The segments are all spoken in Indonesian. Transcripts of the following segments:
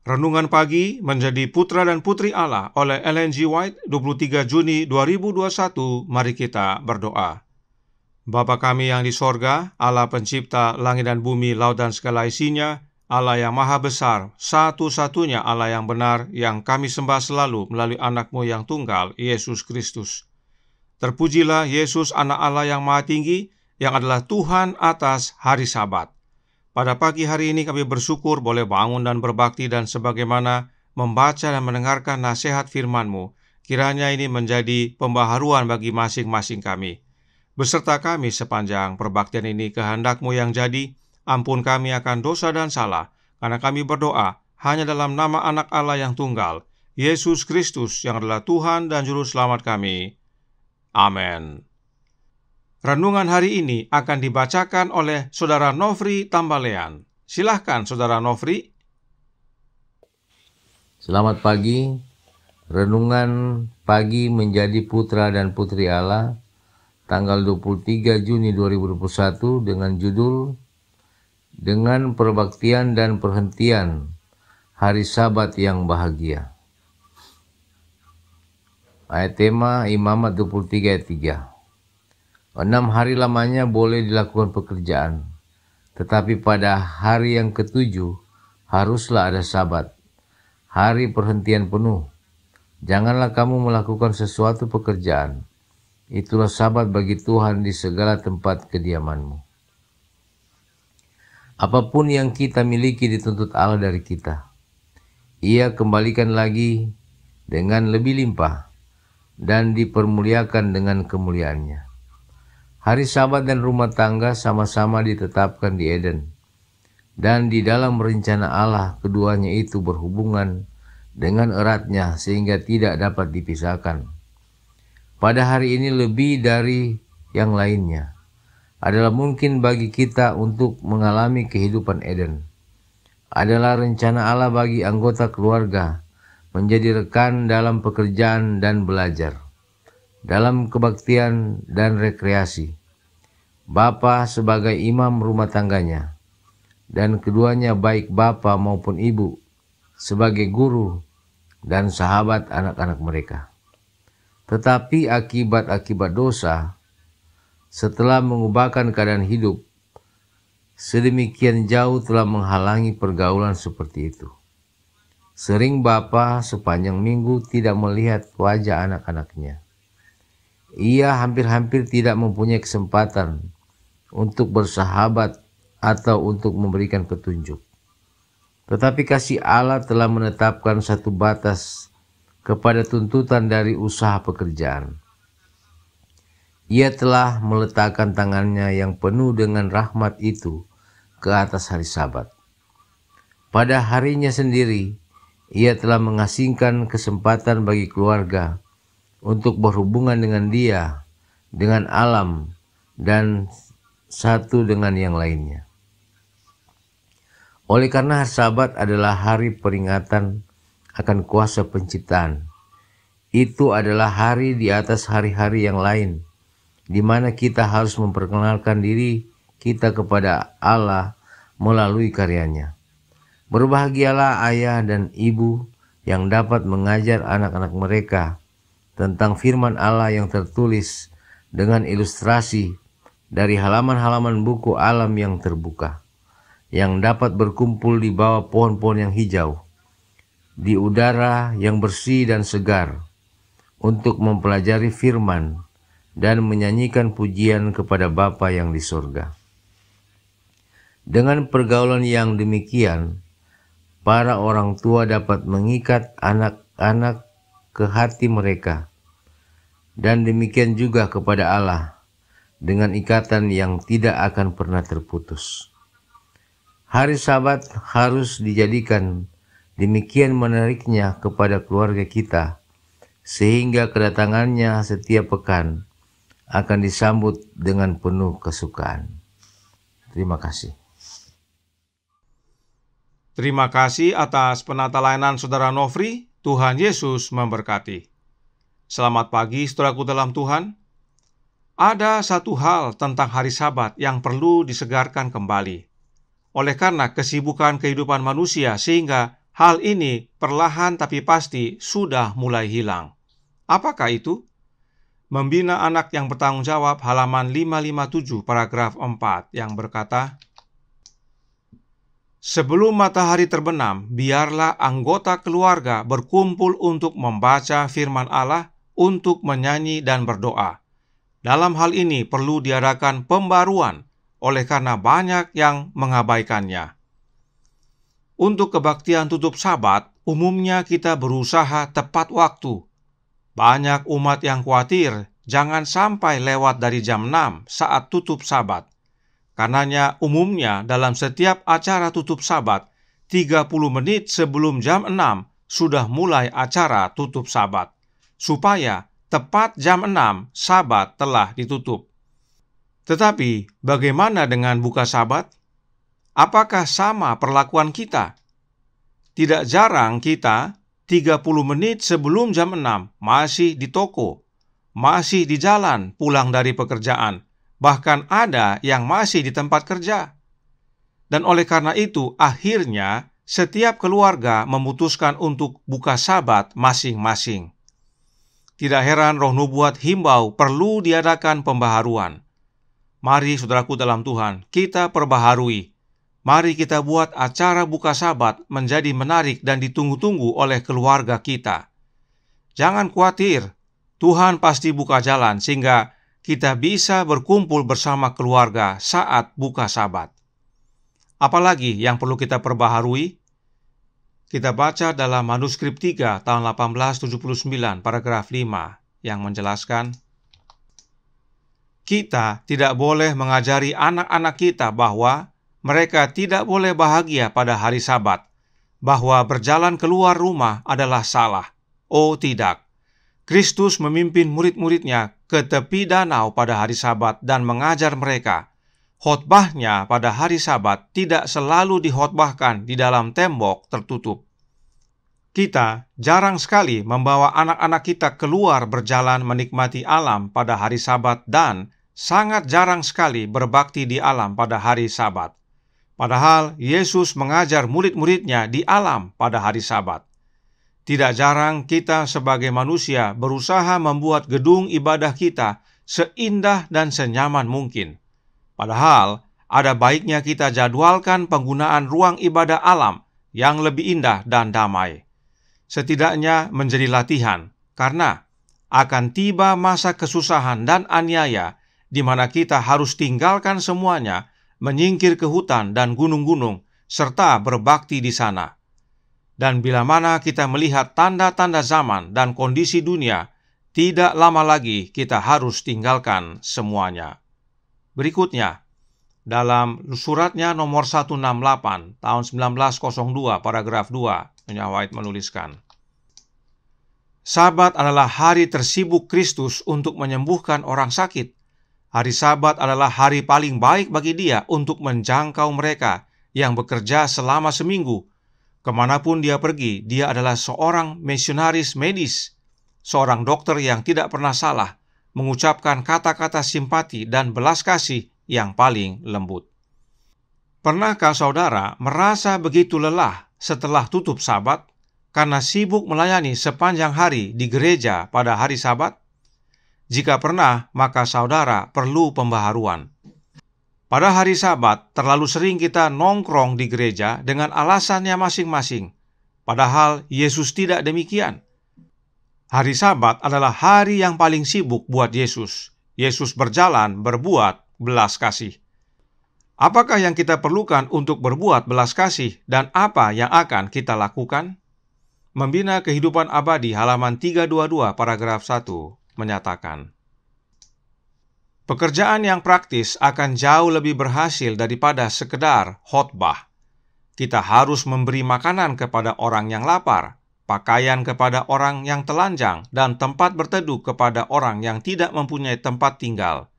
Renungan Pagi Menjadi Putra dan Putri Allah oleh Ellen G. White, 23 Juni 2021. Mari kita berdoa. Bapa kami yang di sorga, Allah pencipta langit dan bumi, laut dan segala isinya, Allah yang maha besar, satu-satunya Allah yang benar, yang kami sembah selalu melalui anak-Mu yang tunggal, Yesus Kristus. Terpujilah Yesus, anak Allah yang maha tinggi, yang adalah Tuhan atas hari Sabat. Pada pagi hari ini kami bersyukur boleh bangun dan berbakti dan sebagaimana membaca dan mendengarkan nasihat firman-Mu. Kiranya ini menjadi pembaharuan bagi masing-masing kami. Beserta kami sepanjang perbaktian ini, kehendak-Mu yang jadi, ampun kami akan dosa dan salah, karena kami berdoa hanya dalam nama anak Allah yang tunggal, Yesus Kristus yang adalah Tuhan dan Juru Selamat kami. Amin. Renungan hari ini akan dibacakan oleh Saudara Nofri Tambalean. Silahkan Saudara Nofri. Selamat pagi. Renungan pagi menjadi putra dan putri Allah, tanggal 23 Juni 2021 dengan judul Dengan Perbaktian dan Perhentian Hari Sabat yang Bahagia. Ayat tema Imamat 23 ayat 3. 6 hari lamanya boleh dilakukan pekerjaan, tetapi pada hari yang ketujuh haruslah ada sabat, hari perhentian penuh. Janganlah kamu melakukan sesuatu pekerjaan. Itulah sabat bagi Tuhan di segala tempat kediamanmu. Apapun yang kita miliki dituntut Allah dari kita. Ia kembalikan lagi dengan lebih limpah dan dipermuliakan dengan kemuliaannya. Hari Sabat dan rumah tangga sama-sama ditetapkan di Eden. Dan di dalam rencana Allah, keduanya itu berhubungan dengan eratnya sehingga tidak dapat dipisahkan. Pada hari ini lebih dari yang lainnya, adalah mungkin bagi kita untuk mengalami kehidupan Eden. Adalah rencana Allah bagi anggota keluarga menjadi rekan dalam pekerjaan dan belajar, dalam kebaktian dan rekreasi. Bapa sebagai imam rumah tangganya, dan keduanya baik bapa maupun ibu sebagai guru dan sahabat anak-anak mereka. Tetapi akibat-akibat dosa, setelah mengubahkan keadaan hidup, sedemikian jauh telah menghalangi pergaulan seperti itu. Sering bapa sepanjang minggu tidak melihat wajah anak-anaknya. Ia hampir-hampir tidak mempunyai kesempatan untuk bersahabat atau untuk memberikan petunjuk. Tetapi kasih Allah telah menetapkan satu batas kepada tuntutan dari usaha pekerjaan. Ia telah meletakkan tangannya yang penuh dengan rahmat itu ke atas hari Sabat. Pada harinya sendiri, ia telah mengasingkan kesempatan bagi keluarga untuk berhubungan dengan dia, dengan alam, dan satu dengan yang lainnya. Oleh karena hari Sabat adalah hari peringatan akan kuasa penciptaan, itu adalah hari di atas hari-hari yang lain, di mana kita harus memperkenalkan diri kita kepada Allah melalui karyanya. Berbahagialah ayah dan ibu yang dapat mengajar anak-anak mereka tentang firman Allah yang tertulis dengan ilustrasi dari halaman-halaman buku alam yang terbuka, yang dapat berkumpul di bawah pohon-pohon yang hijau, di udara yang bersih dan segar, untuk mempelajari firman dan menyanyikan pujian kepada Bapa yang di sorga. Dengan pergaulan yang demikian, para orang tua dapat mengikat anak-anak ke hati mereka, dan demikian juga kepada Allah, dengan ikatan yang tidak akan pernah terputus. Hari Sabat harus dijadikan demikian menariknya kepada keluarga kita, sehingga kedatangannya setiap pekan akan disambut dengan penuh kesukaan. Terima kasih. Terima kasih atas penata layanan Saudara Nofri. Tuhan Yesus memberkati. Selamat pagi saudaraku dalam Tuhan. Ada satu hal tentang hari Sabat yang perlu disegarkan kembali. Oleh karena kesibukan kehidupan manusia, sehingga hal ini perlahan tapi pasti sudah mulai hilang. Apakah itu? Membina anak yang bertanggung jawab, halaman 557 paragraf 4 yang berkata, sebelum matahari terbenam, biarlah anggota keluarga berkumpul untuk membaca firman Allah, untuk menyanyi dan berdoa. Dalam hal ini perlu diadakan pembaruan, oleh karena banyak yang mengabaikannya. Untuk kebaktian tutup Sabat, umumnya kita berusaha tepat waktu. Banyak umat yang khawatir jangan sampai lewat dari jam 6 saat tutup Sabat. Karenanya umumnya dalam setiap acara tutup Sabat, 30 menit sebelum jam 6 sudah mulai acara tutup Sabat, supaya tepat jam 6 Sabat telah ditutup. Tetapi bagaimana dengan buka Sabat? Apakah sama perlakuan kita? Tidak jarang kita 30 menit sebelum jam 6 masih di toko, masih di jalan pulang dari pekerjaan, bahkan ada yang masih di tempat kerja. Dan oleh karena itu, akhirnya setiap keluarga memutuskan untuk buka Sabat masing-masing. Tidak heran Roh Nubuat himbau perlu diadakan pembaharuan. Mari saudaraku dalam Tuhan, kita perbaharui. Mari kita buat acara buka Sabat menjadi menarik dan ditunggu-tunggu oleh keluarga kita. Jangan khawatir, Tuhan pasti buka jalan sehingga kita bisa berkumpul bersama keluarga saat buka Sabat. Apalagi yang perlu kita perbaharui? Kita baca dalam manuskrip 3 tahun 1879 paragraf 5 yang menjelaskan, kita tidak boleh mengajari anak-anak kita bahwa mereka tidak boleh bahagia pada hari Sabat, bahwa berjalan keluar rumah adalah salah. Oh tidak, Kristus memimpin murid-muridnya ke tepi danau pada hari Sabat dan mengajar mereka. Khotbahnya pada hari Sabat tidak selalu dikhotbahkan di dalam tembok tertutup. Kita jarang sekali membawa anak-anak kita keluar berjalan menikmati alam pada hari Sabat dan sangat jarang sekali berbakti di alam pada hari Sabat. Padahal Yesus mengajar murid-muridnya di alam pada hari Sabat. Tidak jarang kita sebagai manusia berusaha membuat gedung ibadah kita seindah dan senyaman mungkin. Padahal ada baiknya kita jadwalkan penggunaan ruang ibadah alam yang lebih indah dan damai. Setidaknya menjadi latihan, karena akan tiba masa kesusahan dan aniaya di mana kita harus tinggalkan semuanya, menyingkir ke hutan dan gunung-gunung, serta berbakti di sana. Dan bila mana kita melihat tanda-tanda zaman dan kondisi dunia, tidak lama lagi kita harus tinggalkan semuanya. Berikutnya, dalam suratnya nomor 168 tahun 1902 paragraf 2, Nyonya White menuliskan, Sabat adalah hari tersibuk Kristus untuk menyembuhkan orang sakit. Hari Sabat adalah hari paling baik bagi Dia untuk menjangkau mereka yang bekerja selama seminggu. Kemanapun Dia pergi, Dia adalah seorang misionaris medis, seorang dokter yang tidak pernah salah, mengucapkan kata-kata simpati dan belas kasih yang paling lembut. Pernahkah saudara merasa begitu lelah setelah tutup Sabat karena sibuk melayani sepanjang hari di gereja pada hari Sabat? Jika pernah, maka saudara perlu pembaharuan. Pada hari Sabat, terlalu sering kita nongkrong di gereja dengan alasannya masing-masing. Padahal Yesus tidak demikian. Hari Sabat adalah hari yang paling sibuk buat Yesus. Yesus berjalan berbuat belas kasih. Apakah yang kita perlukan untuk berbuat belas kasih dan apa yang akan kita lakukan? Membina Kehidupan Abadi halaman 322 paragraf 1 menyatakan, pekerjaan yang praktis akan jauh lebih berhasil daripada sekedar khotbah. Kita harus memberi makanan kepada orang yang lapar, pakaian kepada orang yang telanjang, dan tempat berteduh kepada orang yang tidak mempunyai tempat tinggal.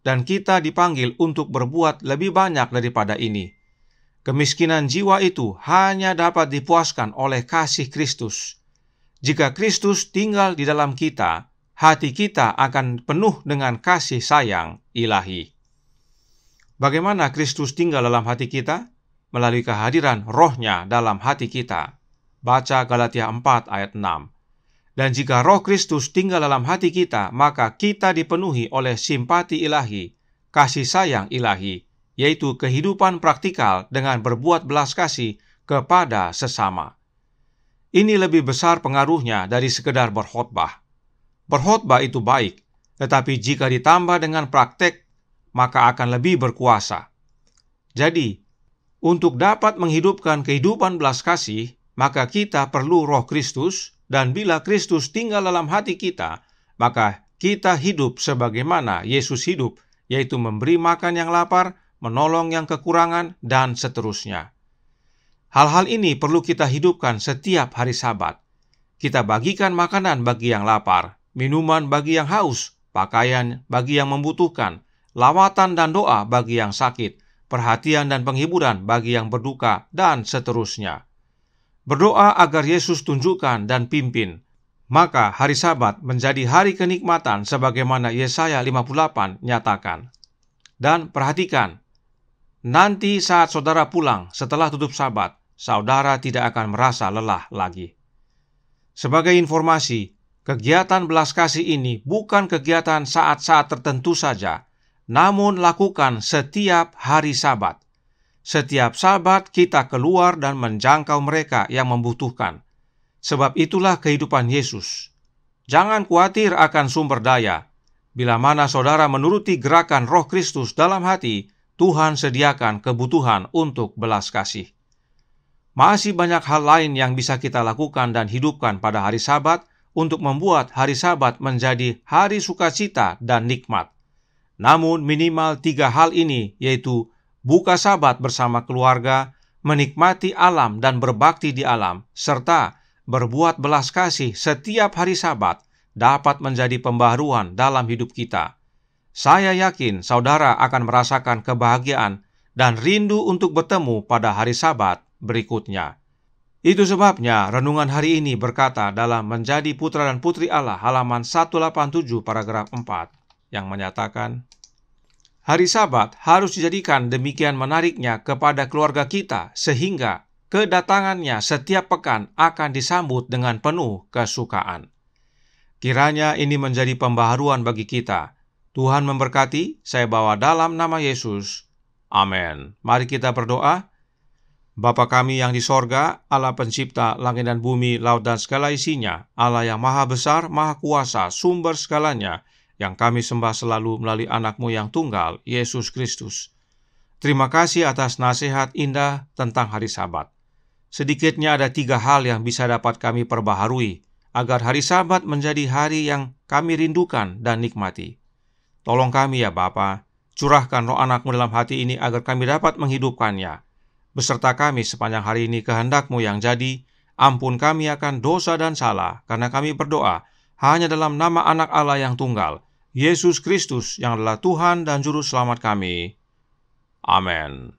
Dan kita dipanggil untuk berbuat lebih banyak daripada ini. Kemiskinan jiwa itu hanya dapat dipuaskan oleh kasih Kristus. Jika Kristus tinggal di dalam kita, hati kita akan penuh dengan kasih sayang ilahi. Bagaimana Kristus tinggal dalam hati kita? Melalui kehadiran Roh-Nya dalam hati kita. Baca Galatia 4 ayat 6. Dan jika Roh Kristus tinggal dalam hati kita, maka kita dipenuhi oleh simpati ilahi, kasih sayang ilahi, yaitu kehidupan praktikal dengan berbuat belas kasih kepada sesama. Ini lebih besar pengaruhnya dari sekedar berkhotbah. Berkhotbah itu baik, tetapi jika ditambah dengan praktek, maka akan lebih berkuasa. Jadi, untuk dapat menghidupkan kehidupan belas kasih, maka kita perlu Roh Kristus, dan bila Kristus tinggal dalam hati kita, maka kita hidup sebagaimana Yesus hidup, yaitu memberi makan yang lapar, menolong yang kekurangan, dan seterusnya. Hal-hal ini perlu kita hidupkan setiap hari Sabat. Kita bagikan makanan bagi yang lapar, minuman bagi yang haus, pakaian bagi yang membutuhkan, lawatan dan doa bagi yang sakit, perhatian dan penghiburan bagi yang berduka, dan seterusnya. Berdoa agar Yesus tunjukkan dan pimpin, maka hari Sabat menjadi hari kenikmatan sebagaimana Yesaya 58 nyatakan. Dan perhatikan, nanti saat saudara pulang setelah tutup Sabat, saudara tidak akan merasa lelah lagi. Sebagai informasi, kegiatan belas kasih ini bukan kegiatan saat-saat tertentu saja, namun lakukan setiap hari Sabat. Setiap Sabat kita keluar dan menjangkau mereka yang membutuhkan. Sebab itulah kehidupan Yesus. Jangan khawatir akan sumber daya. Bila mana saudara menuruti gerakan Roh Kristus dalam hati, Tuhan sediakan kebutuhan untuk belas kasih. Masih banyak hal lain yang bisa kita lakukan dan hidupkan pada hari Sabat untuk membuat hari Sabat menjadi hari sukacita dan nikmat. Namun minimal 3 hal ini, yaitu buka Sabat bersama keluarga, menikmati alam dan berbakti di alam, serta berbuat belas kasih setiap hari Sabat dapat menjadi pembaharuan dalam hidup kita. Saya yakin saudara akan merasakan kebahagiaan dan rindu untuk bertemu pada hari Sabat berikutnya. Itu sebabnya renungan hari ini berkata dalam Menjadi Putra dan Putri Allah halaman 187 paragraf 4 yang menyatakan, hari Sabat harus dijadikan demikian menariknya kepada keluarga kita sehingga kedatangannya setiap pekan akan disambut dengan penuh kesukaan. Kiranya ini menjadi pembaharuan bagi kita. Tuhan memberkati, saya bawa dalam nama Yesus. Amin. Mari kita berdoa. Bapa kami yang di sorga, Allah pencipta langit dan bumi, laut dan segala isinya, Allah yang maha besar, maha kuasa, sumber segalanya, yang kami sembah selalu melalui anak-Mu yang tunggal, Yesus Kristus. Terima kasih atas nasihat indah tentang hari Sabat. Sedikitnya ada 3 hal yang bisa dapat kami perbaharui, agar hari Sabat menjadi hari yang kami rindukan dan nikmati. Tolong kami ya Bapa, curahkan roh anak-Mu dalam hati ini agar kami dapat menghidupkannya. Beserta kami sepanjang hari ini kehendak-Mu yang jadi, ampun kami akan dosa dan salah, karena kami berdoa hanya dalam nama anak Allah yang tunggal, Yesus Kristus yang adalah Tuhan dan Juru Selamat kami. Amin.